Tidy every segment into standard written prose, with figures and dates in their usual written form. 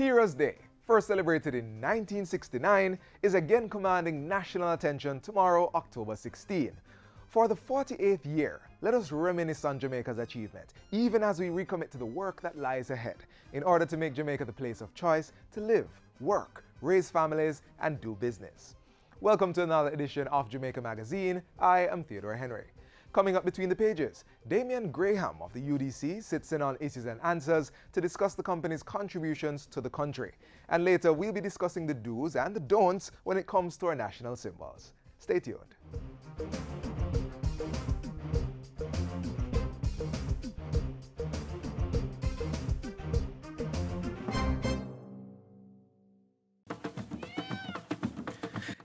Heroes Day, first celebrated in 1969, is again commanding national attention tomorrow, October 16. For the 48th year, let us reminisce on Jamaica's achievement, even as we recommit to the work that lies ahead, in order to make Jamaica the place of choice to live, work, raise families, and do business. Welcome to another edition of Jamaica Magazine. I am Theodore Henry. Coming up between the pages, Damian Graham of the UDC sits in on Issues and Answers to discuss the company's contributions to the country. And later, we'll be discussing the do's and the don'ts when it comes to our national symbols. Stay tuned.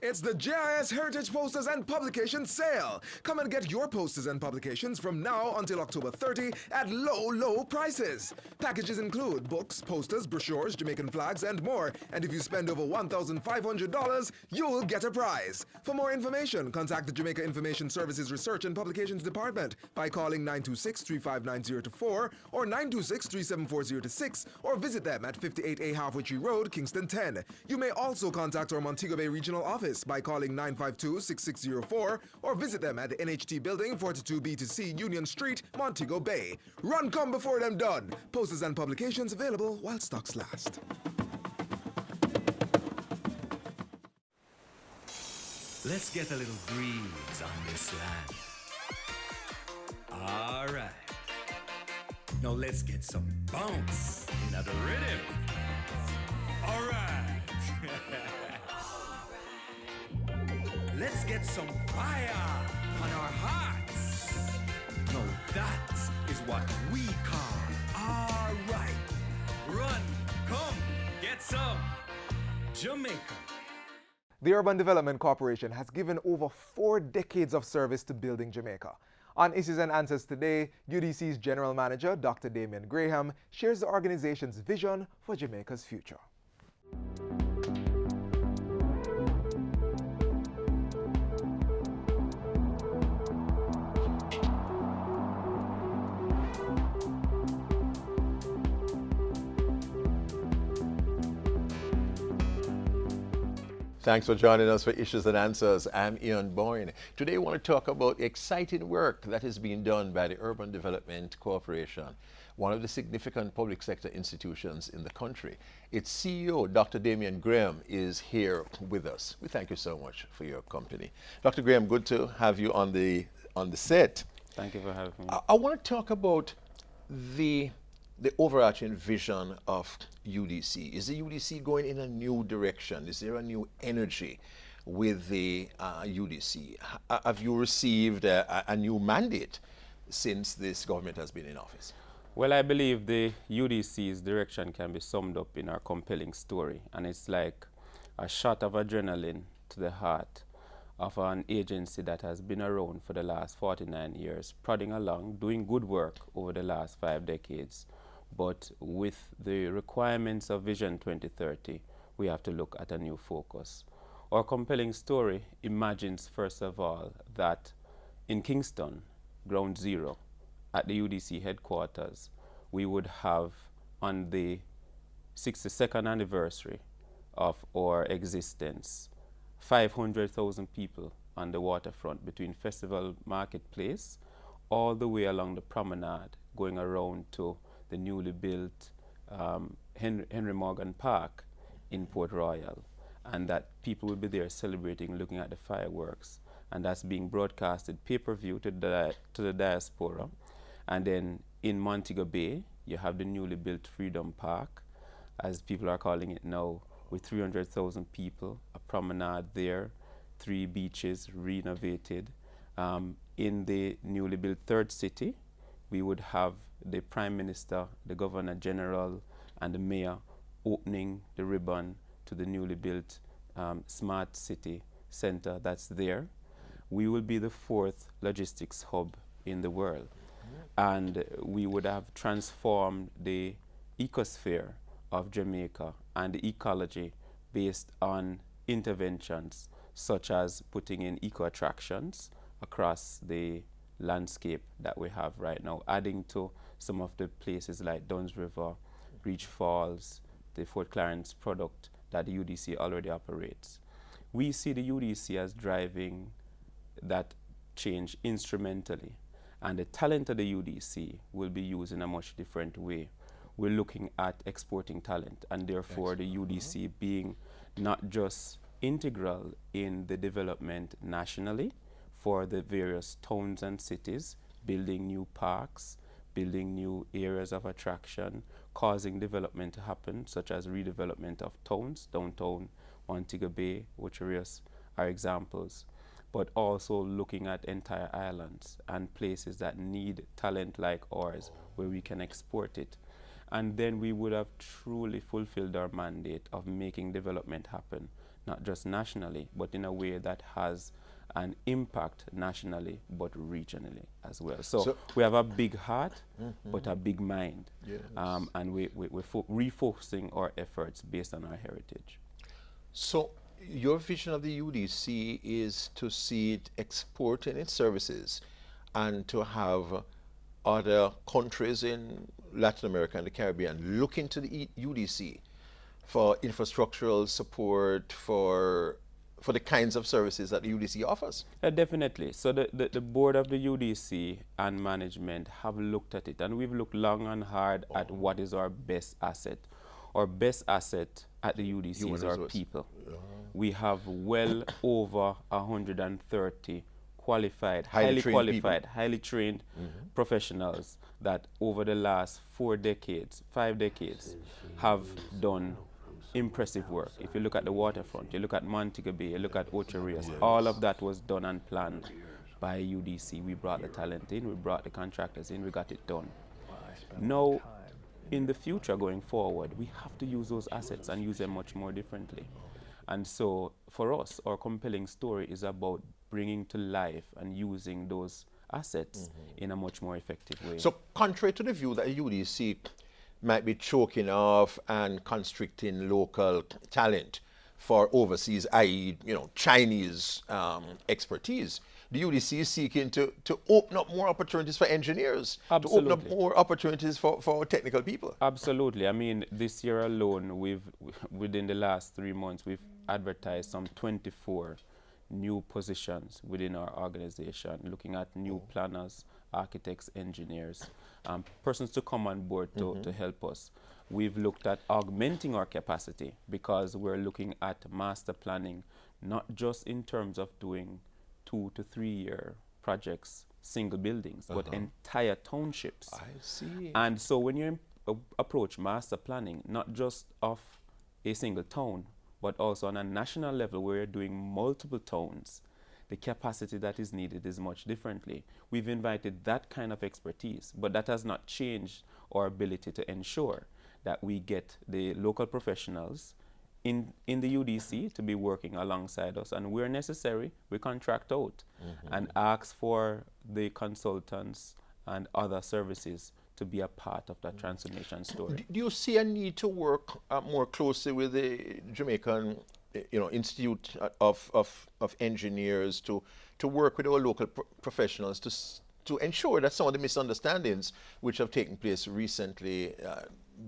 It's the JIS Heritage Posters and Publications Sale. Come and get your posters and publications from now until October 30 at low, low prices. Packages include books, posters, brochures, Jamaican flags, and more. And if you spend over $1,500, you'll get a prize. For more information, contact the Jamaica Information Services Research and Publications Department by calling 926-359-024 or 926-374-026 or visit them at 58A Halfway Tree Road, Kingston 10. You may also contact our Montego Bay Regional Office by calling 952-6604 or visit them at the NHT Building, 42B2C Union Street, Montego Bay. Run come before them done. Posters and publications available while stocks last. Let's get a little breeze on this land. All right. Now let's get some bounce in the rhythm. All right. Let's get some fire on our hearts. Now that is what we call all right. Run, come, get some Jamaica. The Urban Development Corporation has given over 4 decades of service to building Jamaica. On Issues and Answers today, UDC's General Manager, Dr. Damian Graham, shares the organization's vision for Jamaica's future. Thanks for joining us for Issues and Answers. I'm Ian Boyne. Today I want to talk about exciting work that is being done by the Urban Development Corporation, one of the significant public sector institutions in the country. Its CEO, Dr. Damian Graham, is here with us. We thank you so much for your company. Dr. Graham, good to have you on the set. Thank you for having me. I want to talk about the overarching vision of UDC. Is the UDC going in a new direction? Is there a new energy with the UDC? Have you received a new mandate since this government has been in office? Well, I believe the UDC's direction can be summed up in our compelling story, and it's like a shot of adrenaline to the heart of an agency that has been around for the last 49 years, prodding along, doing good work over the last 5 decades. But with the requirements of Vision 2030, we have to look at a new focus. Our compelling story imagines, first of all, that in Kingston, ground zero, at the UDC headquarters, we would have, on the 62nd anniversary of our existence, 500,000 people on the waterfront between Festival Marketplace all the way along the promenade, going around to the newly built Henry Morgan Park in Port Royal, and that people will be there celebrating, looking at the fireworks, and that's being broadcasted pay-per-view to the diaspora. And then in Montego Bay, you have the newly built Freedom Park, as people are calling it now, with 300,000 people, a promenade there, 3 beaches renovated. In the newly built third city, we would have the Prime Minister, the Governor General, and the Mayor opening the ribbon to the newly built Smart City Center that's there. We will be the 4th logistics hub in the world. And we would have transformed the ecosphere of Jamaica and the ecology based on interventions such as putting in eco-attractions across the landscape that we have right now, adding to some of the places like Duns River, Reach Falls, the Fort Clarence product that the UDC already operates. We see the UDC as driving that change instrumentally, and the talent of the UDC will be used in a much different way. We're looking at exporting talent, and therefore the UDC being not just integral in the development nationally for the various towns and cities, building new parks, building new areas of attraction, causing development to happen, such as redevelopment of towns, downtown Montego Bay, Ocherius are examples, but also looking at entire islands and places that need talent like ours where we can export it. And then we would have truly fulfilled our mandate of making development happen, not just nationally, but in a way that has an impact nationally, but regionally as well. So we have a big heart, but a big mind. Yes. And we're refocusing our efforts based on our heritage. So your vision of the UDC is to see it exporting its services and to have other countries in Latin America and the Caribbean look into the UDC for infrastructural support, for the kinds of services that the UDC offers? Definitely. So the board of the UDC and management have looked at it, and we've looked long and hard at what is our best asset. Our best asset at the UDC is our people. We have well over 130 qualified, highly qualified, highly trained professionals that over the last 5 decades, have done impressive work. If you look at the waterfront, you look at Montego Bay, you look at Ocherius, all of that was done and planned by UDC. We brought the talent in, we brought the contractors in, we got it done. Now, in the future going forward, we have to use those assets and use them much more differently. And so for us, our compelling story is about bringing to life and using those assets in a much more effective way. So contrary to the view that UDC might be choking off and constricting local talent for overseas, i.e., Chinese expertise, the UDC is seeking to open up more opportunities for engineers, Absolutely. to open up more opportunities for technical people. Absolutely. I mean, this year alone, within the last 3 months, we've advertised some 24 new positions within our organization, looking at new planners, architects, engineers, persons to come on board to help us. We've looked at augmenting our capacity because we're looking at master planning, not just in terms of doing 2 to 3 year projects, single buildings, but entire townships. I see. And so when you approach master planning, not just of a single town, but also on a national level where you're doing multiple towns, the capacity that is needed is much differently. We've invited that kind of expertise, but that has not changed our ability to ensure that we get the local professionals in the UDC to be working alongside us, and where necessary, we contract out and ask for the consultants and other services to be a part of that transformation story. Do you see a need to work more closely with the Jamaican Institute of Engineers to work with our local professionals to ensure that some of the misunderstandings which have taken place recently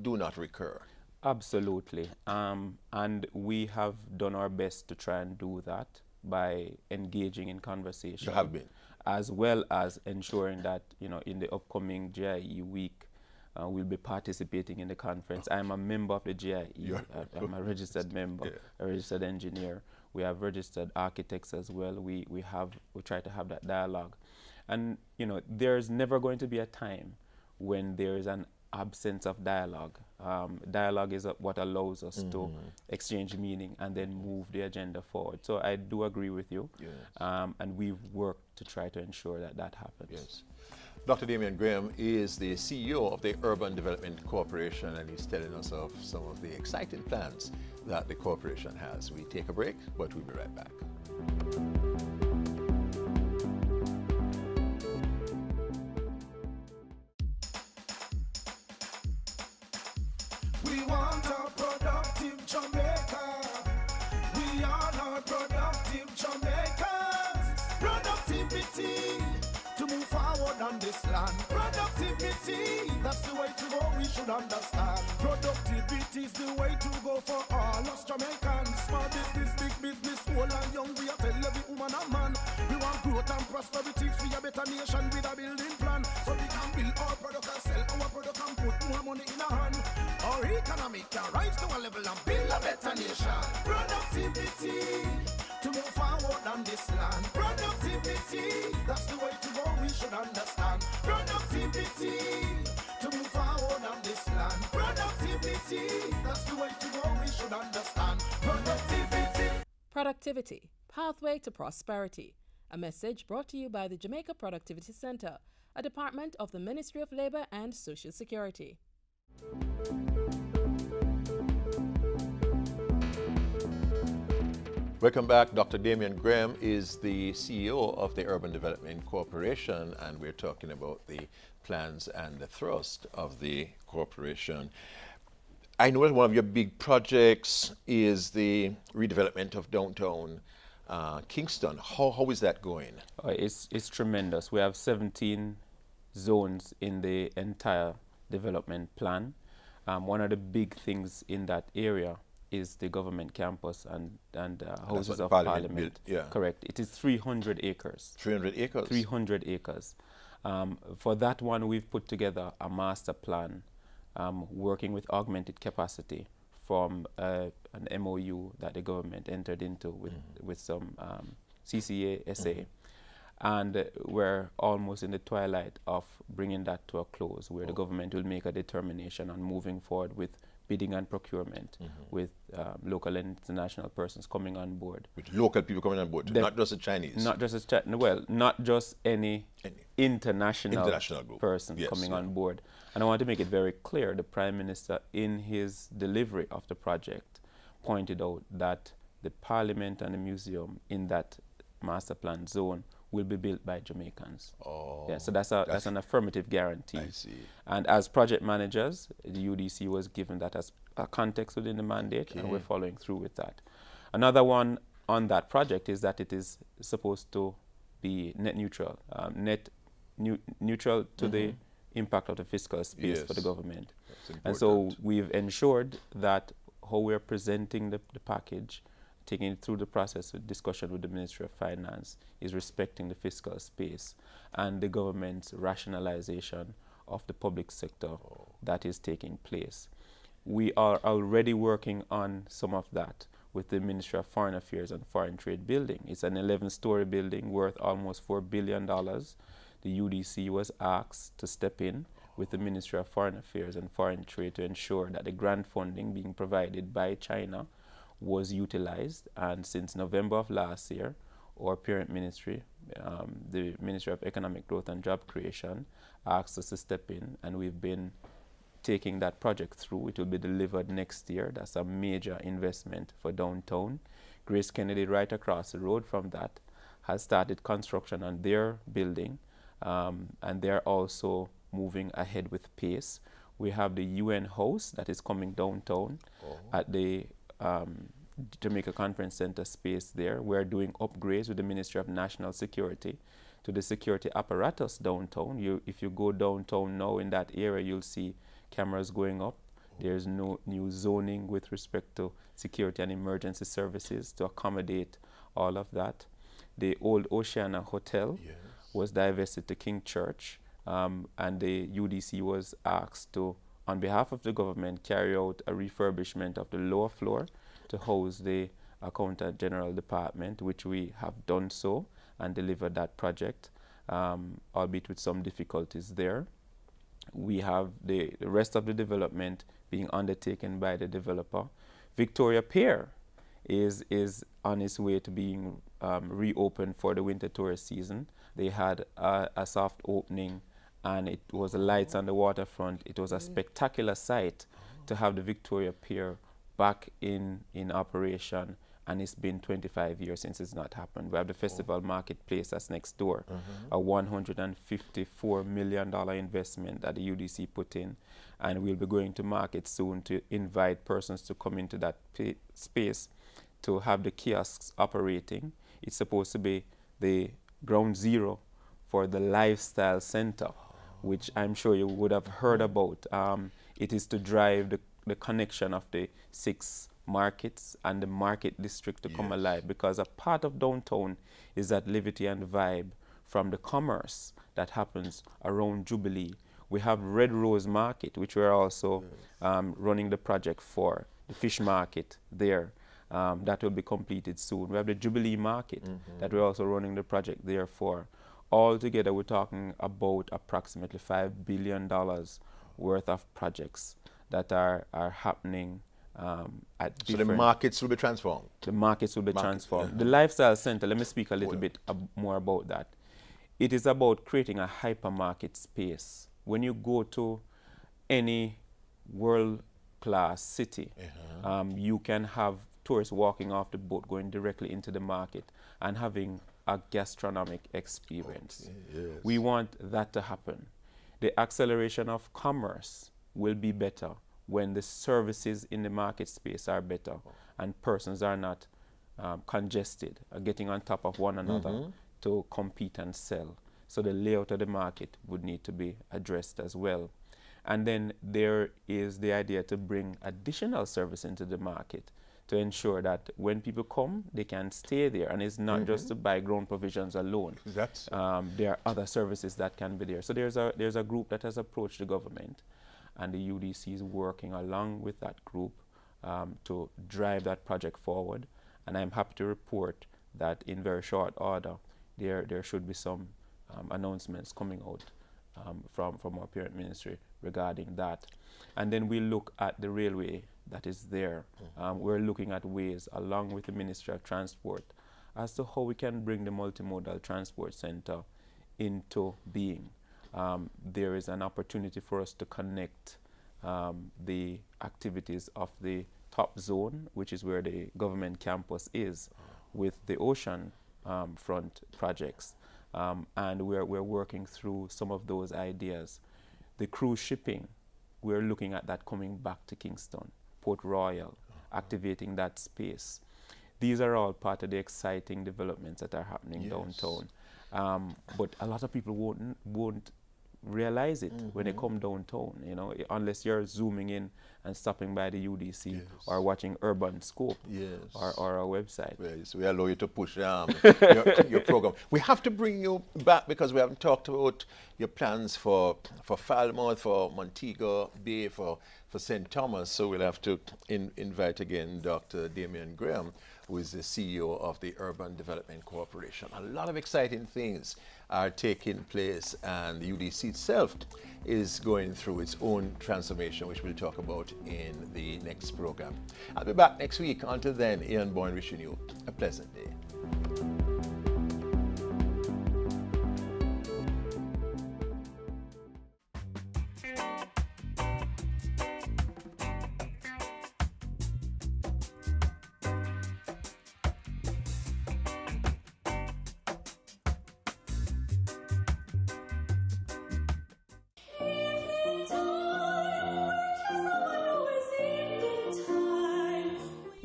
do not recur? Absolutely. And we have done our best to try and do that by engaging in conversation. You have been. As well as ensuring that, in the upcoming GIE week, we'll be participating in the conference. I'm a member of the GIE. I'm a registered member, a registered engineer. We have registered architects as well. We try to have that dialogue. And, there's never going to be a time when there is an absence of dialogue. Dialogue is what allows us to exchange meaning and then move the agenda forward. So I do agree with you, and we've worked to try to ensure that that happens. Yes. Dr. Damian Graham is the CEO of the Urban Development Corporation, and he's telling us of some of the exciting plans that the corporation has. We take a break, but we'll be right back. We want a productive Jamaica. We are not productive Jamaicans. Productivity to move forward on this land. Productivity, that's the way to go, we should understand. Productivity is the way to So for all us Jamaicans, small business, big business, old and young, we are tell every woman and man. We want growth and prosperity for a better nation with a building plan. So we can build our product and sell our product and put more money in our hand. Our economy can rise to a level and build a better nation. Productivity to move forward on this land. Productivity, that's the way to go, we should understand. Productivity to move forward on this land. Productivity, that's the way to go, we should understand. Productivity. Productivity, Pathway to Prosperity. A message brought to you by the Jamaica Productivity Center, a department of the Ministry of Labor and Social Security. Welcome back. Dr. Damian Graham is the CEO of the Urban Development Corporation, and we're talking about the plans and the thrust of the corporation. I know that one of your big projects is the redevelopment of downtown Kingston. How is that going? It's tremendous. We have 17 zones in the entire development plan. One of the big things in that area is the government campus and houses of Parliament. Built, yeah. Correct. It is 300 acres. 300 acres? 300 acres. For that one, we've put together a master plan working with augmented capacity from an MOU that the government entered into with some CCA, SA. And we're almost in the twilight of bringing that to a close, where the government will make a determination on moving forward with bidding and procurement, with local and international persons coming on board. With local people coming on board, not just the Chinese? Not just not just any international group. person coming on board. And I want to make it very clear, the Prime Minister, in his delivery of the project, pointed out that the Parliament and the museum in that master plan zone will be built by Jamaicans. Yeah, so that's an affirmative guarantee. I see. And as project managers, the UDC was given that as a context within the mandate, and we're following through with that. Another one on that project is that it is supposed to be net neutral, neutral to the impact of the fiscal space for the government. And so we've ensured that how we're presenting the package, taking it through the process of discussion with the Ministry of Finance, is respecting the fiscal space and the government's rationalization of the public sector that is taking place. We are already working on some of that with the Ministry of Foreign Affairs and Foreign Trade building. It's an 11-story building worth almost $4 billion. The UDC was asked to step in with the Ministry of Foreign Affairs and Foreign Trade to ensure that the grant funding being provided by China was utilized, and since November of last year, our parent ministry, the Ministry of Economic Growth and Job Creation, asked us to step in, and we've been taking that project through. It will be delivered next year. That's a major investment for downtown. Grace Kennedy, right across the road from that, has started construction on their building, and they're also moving ahead with pace. We have the UN house that is coming downtown at the Jamaica Conference Center space there. We're doing upgrades with the Ministry of National Security to the security apparatus downtown. If you go downtown now in that area, you'll see cameras going up. There's no new zoning with respect to security and emergency services to accommodate all of that. The old Oceana Hotel was divested to King Church, and the UDC was asked to, on behalf of the government, carry out a refurbishment of the lower floor to house the Accountant General Department, which we have done so and delivered that project, albeit with some difficulties there. We have the rest of the development being undertaken by the developer. Victoria Pier is on its way to being reopened for the winter tourist season. They had a soft opening, and it was lights on the waterfront. It was a spectacular sight to have the Victoria Pier back in operation, and it's been 25 years since it's not happened. We have the Festival Marketplace that's next door, a $154 million investment that the UDC put in, and we'll be going to market soon to invite persons to come into that space to have the kiosks operating. It's supposed to be the ground zero for the lifestyle center, which I'm sure you would have heard about. It is to drive the connection of the 6 markets and the market district to come alive, because a part of downtown is that levity and vibe from the commerce that happens around Jubilee. We have Red Rose Market, which we're also running the project for, the fish market there. That will be completed soon. We have the Jubilee Market that we're also running the project there for. Altogether, we're talking about approximately $5 billion worth of projects that are happening at So the markets will be transformed? The markets will be transformed. The Lifestyle Center, let me speak a little bit more about that. It is about creating a hypermarket space. When you go to any world-class city, you can have tourists walking off the boat, going directly into the market and having a gastronomic experience. We want that to happen. The acceleration of commerce will be better when the services in the market space are better and persons are not congested, getting on top of one another to compete and sell. So the layout of the market would need to be addressed as well. And then there is the idea to bring additional service into the market to ensure that when people come, they can stay there, and it's not just to buy grown provisions alone. There are other services that can be there. So there's a group that has approached the government, and the UDC is working along with that group to drive that project forward. And I'm happy to report that in very short order, there should be some announcements coming out from our parent ministry regarding that. And then we look at the railway that is there. We're looking at ways, along with the Ministry of Transport, as to how we can bring the multimodal transport center into being. There is an opportunity for us to connect the activities of the top zone, which is where the government campus is, with the ocean front projects. And we're working through some of those ideas. The cruise shipping, we're looking at that coming back to Kingston, Port Royal, activating that space. These are all part of the exciting developments that are happening downtown. But a lot of people won't realize it when they come downtown, you know, unless you're zooming in and stopping by the UDC or watching Urban Scope or our website. Yes, we allow you to push your program. We have to bring you back because we haven't talked about your plans for Falmouth, for Montego Bay, for St. Thomas. So we'll have to invite again Dr. Damian Graham, who is the CEO of the Urban Development Corporation. A lot of exciting things are taking place, and the UDC itself is going through its own transformation, which we'll talk about in the next program. I'll be back next week. Until then, Ian Boyne wishing you a pleasant day.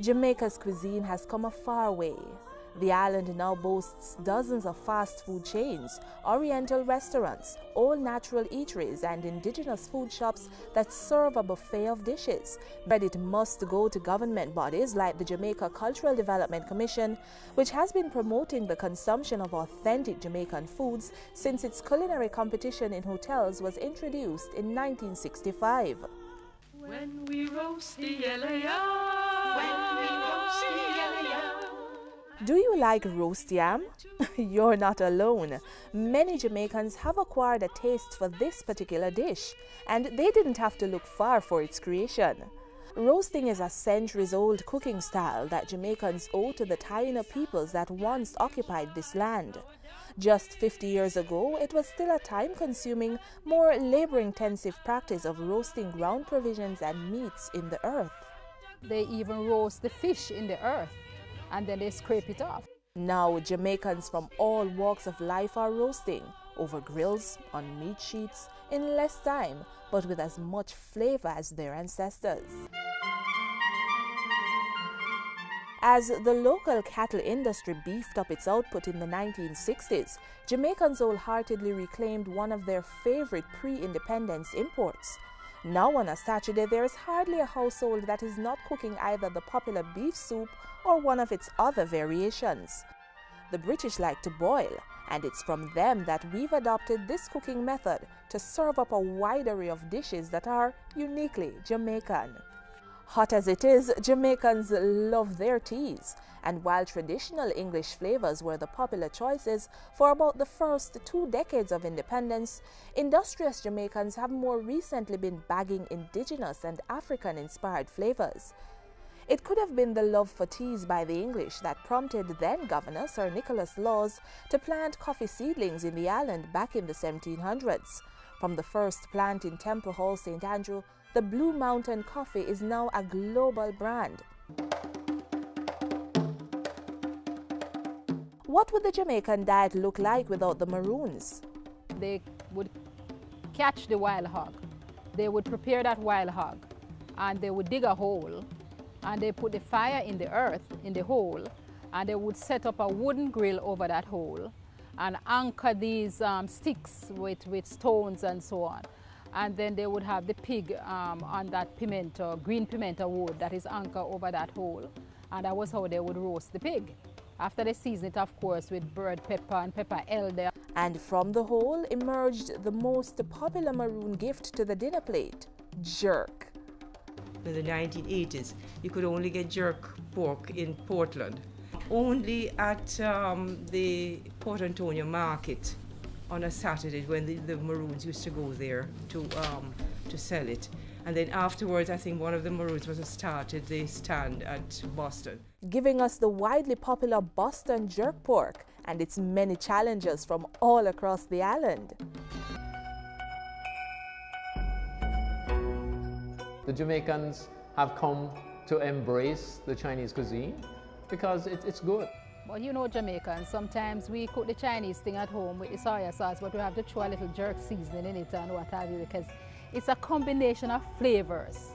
Jamaica's cuisine has come a far way. The island now boasts dozens of fast food chains, oriental restaurants, all-natural eateries and indigenous food shops that serve a buffet of dishes. Credit must go to government bodies like the Jamaica Cultural Development Commission, which has been promoting the consumption of authentic Jamaican foods since its culinary competition in hotels was introduced in 1965. When we roast the yam, when we roast the yam. Do you like roast yam? You're not alone. Many Jamaicans have acquired a taste for this particular dish, and they didn't have to look far for its creation. Roasting is a centuries-old cooking style that Jamaicans owe to the Taino peoples that once occupied this land. Just 50 years ago, it was still a time-consuming, more labor-intensive practice of roasting ground provisions and meats in the earth. They even roast the fish in the earth, and then they scrape it off. Now, Jamaicans from all walks of life are roasting over grills, on meat sheets, in less time, but with as much flavor as their ancestors. As the local cattle industry beefed up its output in the 1960s, Jamaicans wholeheartedly reclaimed one of their favorite pre-independence imports. Now on a Saturday, there is hardly a household that is not cooking either the popular beef soup or one of its other variations. The British like to boil, and it's from them that we've adopted this cooking method to serve up a wide array of dishes that are uniquely Jamaican. Hot as it is, Jamaicans love their teas, and while traditional English flavors were the popular choices for about the first 2 decades of independence, industrious Jamaicans have more recently been bagging indigenous and African-inspired flavors. It could have been the love for teas by the English that prompted then-Governor Sir Nicholas Laws to plant coffee seedlings in the island back in the 1700s. From the first plant in Temple Hall, St. Andrew, the Blue Mountain coffee is now a global brand. What would the Jamaican diet look like without the maroons? They would catch the wild hog. They would prepare that wild hog, and they would dig a hole, and they put the fire in the earth, in the hole, and they would set up a wooden grill over that hole and anchor these sticks with stones and so on. And then they would have the pig on that pimento, green pimento wood that is anchored over that hole. And that was how they would roast the pig. After they season it, of course, with bird pepper and pepper elder. And from the hole emerged the most popular maroon gift to the dinner plate, jerk. In the 1980s, you could only get jerk pork in Portland. Only at the Port Antonio market on a Saturday when the maroons used to go there to sell it. And then afterwards, I think one of the maroons was started the stand at Boston. Giving us the widely popular Boston jerk pork and its many challengers from all across the island. The Jamaicans have come to embrace the Chinese cuisine because it's good. Well, you know, Jamaicans, sometimes we cook the Chinese thing at home with the soya sauce, but we have to throw a little jerk seasoning in it and what have you, because it's a combination of flavors.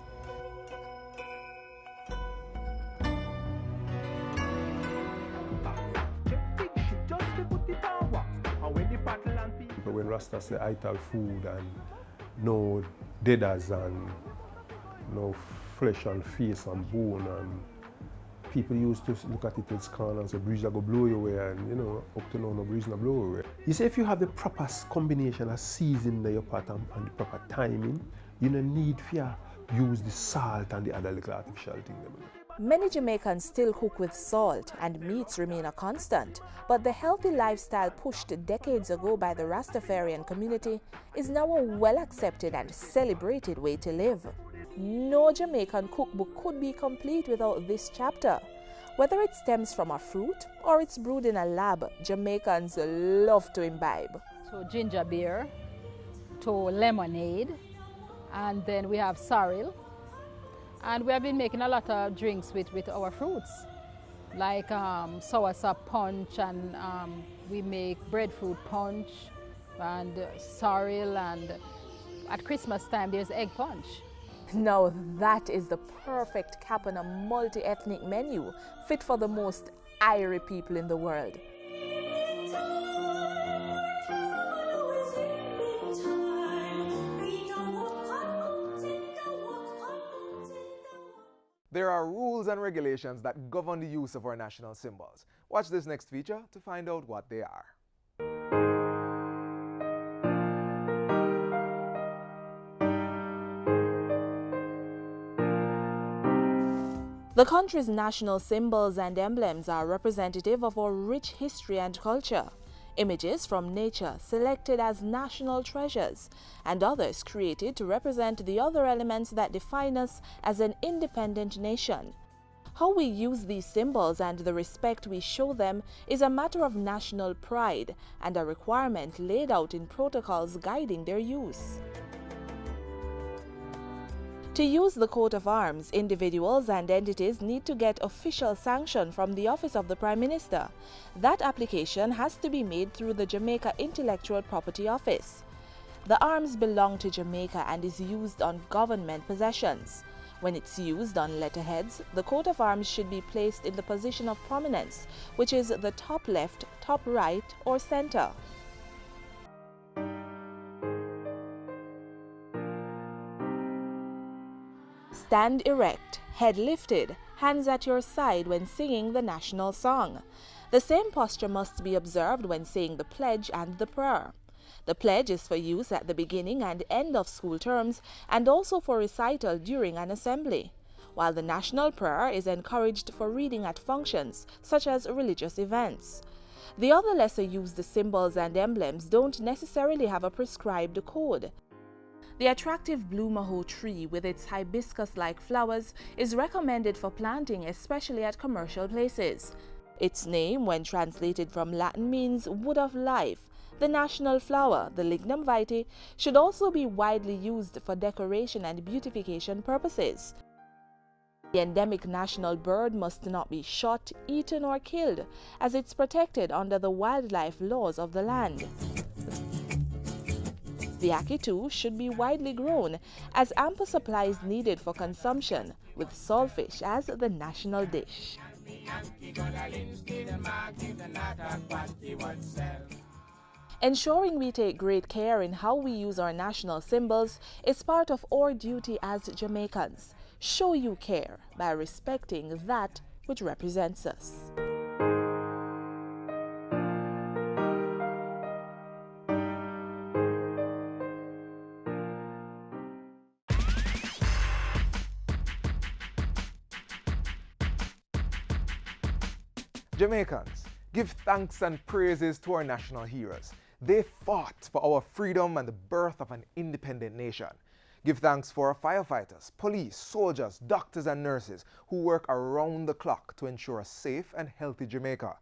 When Rasta say ital food and no deaders and no flesh and face and bone, and people used to look at it as corn and say breeze are go blow you away, and you know, up to now no breeze not blow away. You see, if you have the proper combination of seasoning in your pot and the proper timing, you don't need to use the salt and the other little artificial thing. Many Jamaicans still cook with salt, and meats remain a constant, but the healthy lifestyle pushed decades ago by the Rastafarian community is now a well-accepted and celebrated way to live. No Jamaican cookbook could be complete without this chapter. Whether it stems from a fruit or it's brewed in a lab, Jamaicans love to imbibe. So ginger beer, to lemonade, and then we have sorrel. And we have been making a lot of drinks with our fruits, like soursop punch, and we make breadfruit punch and sorrel, and at Christmas time there's egg punch. Now that is the perfect cap on a multi-ethnic menu, fit for the most Irie people in the world. There are rules and regulations that govern the use of our national symbols. Watch this next feature to find out what they are. The country's national symbols and emblems are representative of our rich history and culture. Images from nature selected as national treasures, and others created to represent the other elements that define us as an independent nation. How we use these symbols and the respect we show them is a matter of national pride and a requirement laid out in protocols guiding their use. To use the coat of arms, individuals and entities need to get official sanction from the Office of the Prime Minister. That application has to be made through the Jamaica Intellectual Property Office. The arms belong to Jamaica and is used on government possessions. When it's used on letterheads, the coat of arms should be placed in the position of prominence, which is the top left, top right, or center. Stand erect, head lifted, hands at your side when singing the national song. The same posture must be observed when saying the pledge and the prayer. The pledge is for use at the beginning and end of school terms and also for recital during an assembly, while the national prayer is encouraged for reading at functions such as religious events. The other lesser used symbols and emblems don't necessarily have a prescribed code. The attractive blue maho tree with its hibiscus-like flowers is recommended for planting, especially at commercial places. Its name, when translated from Latin, means wood of life. The national flower, the lignum vitae, should also be widely used for decoration and beautification purposes. The endemic national bird must not be shot, eaten, or killed, as it's protected under the wildlife laws of the land. The ackee too should be widely grown, as ample supply is needed for consumption, with saltfish as the national dish. Ensuring we take great care in how we use our national symbols is part of our duty as Jamaicans. Show you care by respecting that which represents us. Jamaicans, give thanks and praises to our national heroes. They fought for our freedom and the birth of an independent nation. Give thanks for our firefighters, police, soldiers, doctors and nurses who work around the clock to ensure a safe and healthy Jamaica.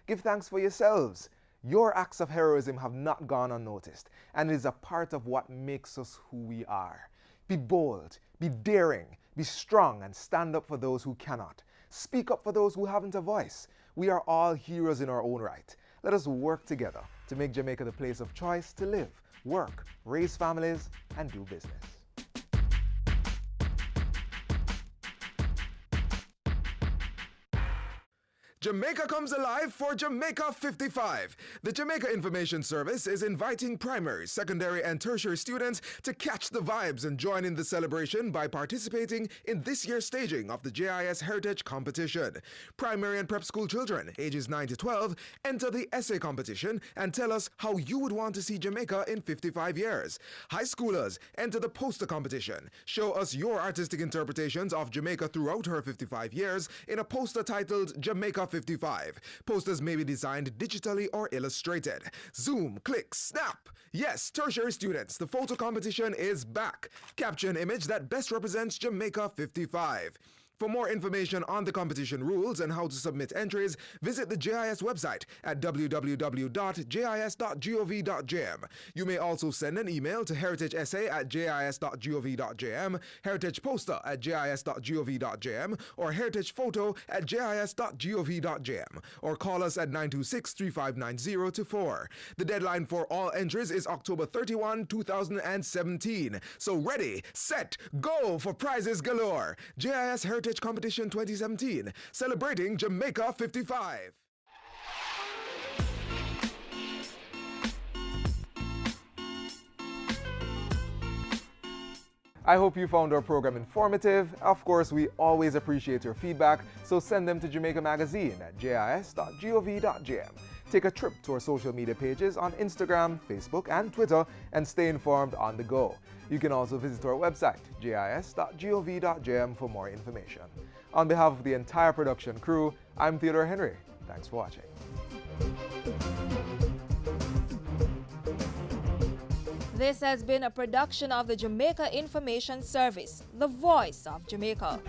Give thanks for yourselves. Your acts of heroism have not gone unnoticed, and it is a part of what makes us who we are. Be bold, be daring, be strong, and stand up for those who cannot. Speak up for those who haven't a voice. We are all heroes in our own right. Let us work together to make Jamaica the place of choice to live, work, raise families, and do business. Jamaica comes alive for Jamaica 55. The Jamaica Information Service is inviting primary, secondary, and tertiary students to catch the vibes and join in the celebration by participating in this year's staging of the JIS Heritage Competition. Primary and prep school children, ages 9 to 12, enter the essay competition and tell us how you would want to see Jamaica in 55 years. High schoolers, enter the poster competition. Show us your artistic interpretations of Jamaica throughout her 55 years in a poster titled Jamaica 55. Posters may be designed digitally or illustrated. Zoom, click, snap. Yes, tertiary students, the photo competition is back. Capture an image that best represents Jamaica 55. For more information on the competition rules and how to submit entries, visit the JIS website at www.jis.gov.jm. You may also send an email to heritageessay@jis.gov.jm, heritageposter@jis.gov.jm, or heritagephoto@jis.gov.jm, or call us at 926-3590-4. The deadline for all entries is October 31, 2017. So ready, set, go for prizes galore. JIS Heritage Competition 2017, celebrating Jamaica 55. I hope you found our program informative. Of course, we always appreciate your feedback, so send them to Jamaica Magazine at jis.gov.jm. Take a trip to our social media pages on Instagram, Facebook, and Twitter, and stay informed on the go. You can also visit our website, jis.gov.jm, for more information. On behalf of the entire production crew, I'm Theodore Henry. Thanks for watching. This has been a production of the Jamaica Information Service, the voice of Jamaica.